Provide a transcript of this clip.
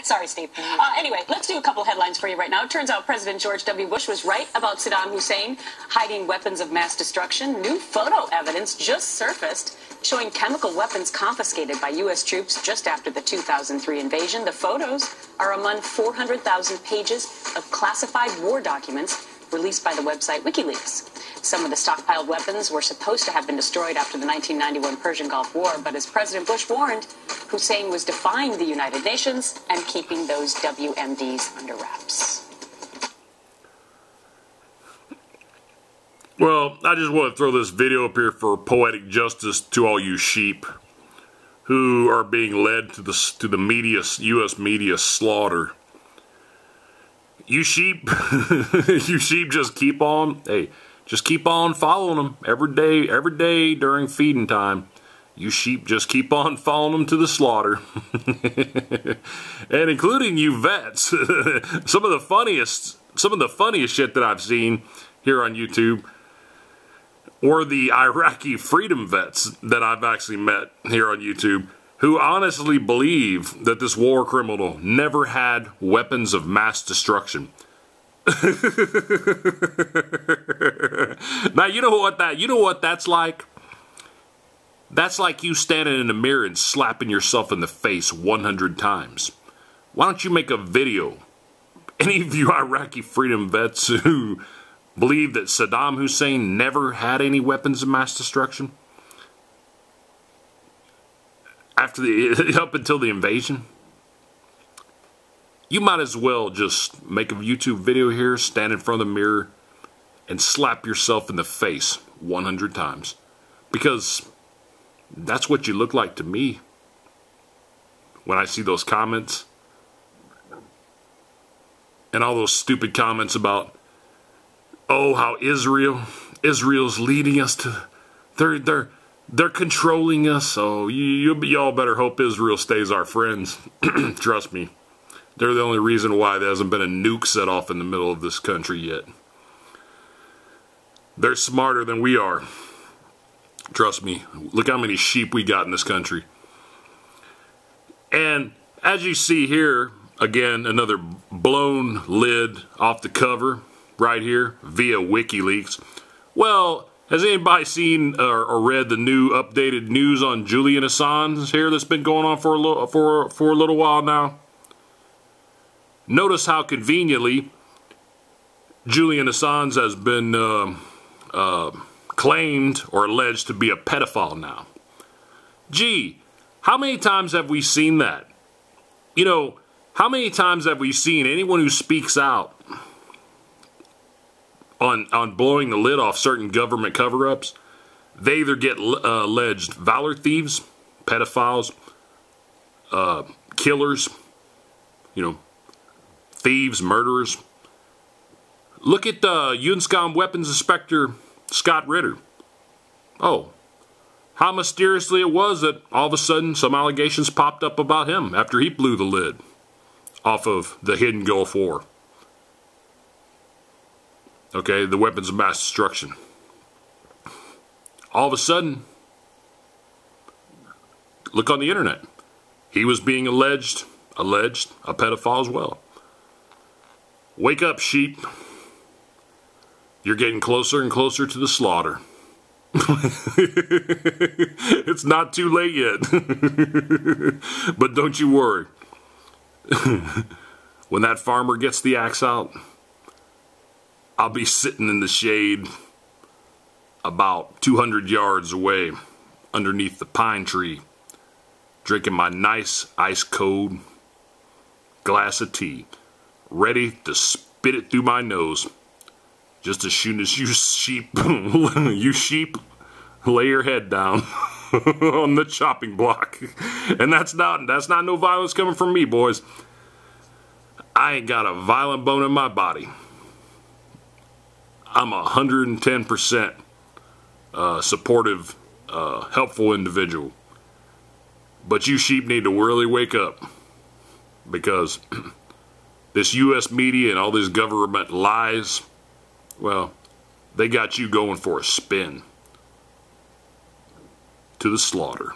Sorry, Steve. Anyway, let's do a couple headlines for you right now. It turns out President George W. Bush was right about Saddam Hussein hiding weapons of mass destruction. New photo evidence just surfaced showing chemical weapons confiscated by U.S. troops just after the 2003 invasion. The photos are among 400,000 pages of classified war documents released by the website WikiLeaks. Some of the stockpiled weapons were supposed to have been destroyed after the 1991 Persian Gulf War, but as President Bush warned, Hussein was defying the United Nations and keeping those WMDs under wraps. Well, I just want to throw this video up here for poetic justice to all you sheep who are being led to the media, U.S. media slaughter. You sheep, you sheep, just keep on. Hey, just keep on following them every day during feeding time. You sheep just keep on following them to the slaughter. And including you vets. some of the funniest shit that I've seen here on YouTube were the Iraqi freedom vets that I've actually met here on YouTube, who honestly believe that this war criminal never had weapons of mass destruction. Now, you know what that's like? That's like you standing in the mirror and slapping yourself in the face 100 times. Why don't you make a video? Any of you Iraqi freedom vets who believe that Saddam Hussein never had any weapons of mass destruction up until the invasion, you might as well just make a YouTube video here, stand in front of the mirror, and slap yourself in the face 100 times. Because that's what you look like to me when I see those comments. And all those stupid comments about, oh, how Israel's leading us to, they're controlling us. So y'all better hope Israel stays our friends. Trust me. They're the only reason why there hasn't been a nuke set off in the middle of this country yet. They're smarter than we are. Trust me. Look how many sheep we got in this country. And as you see here, again, another blown lid off the cover right here via WikiLeaks. Well, has anybody seen or read the new updated news on Julian Assange here that's been going on for a little while now? Notice how conveniently Julian Assange has been claimed or alleged to be a pedophile now. Gee, how many times have we seen that? You know, how many times have we seen anyone who speaks out on blowing the lid off certain government cover-ups? They either get alleged valor thieves, pedophiles, killers, you know, thieves, murderers. Look at UNSCOM Weapons Inspector Scott Ritter. Oh, how mysteriously it was that all of a sudden some allegations popped up about him after he blew the lid off of the hidden Gulf War. Okay, the weapons of mass destruction. All of a sudden, look on the internet. He was being alleged a pedophile as well. Wake up, sheep. You're getting closer and closer to the slaughter. It's not too late yet. But don't you worry. When that farmer gets the axe out, I'll be sitting in the shade about 200 yards away underneath the pine tree, drinking my nice ice-cold glass of tea, ready to spit it through my nose just as soon as you sheep lay your head down on the chopping block. And that's not no violence coming from me, boys. I ain't got a violent bone in my body. I'm 110% supportive, helpful individual. But you sheep need to really wake up, because this U.S. media and all these government lies, well, they got you going for a spin to the slaughter.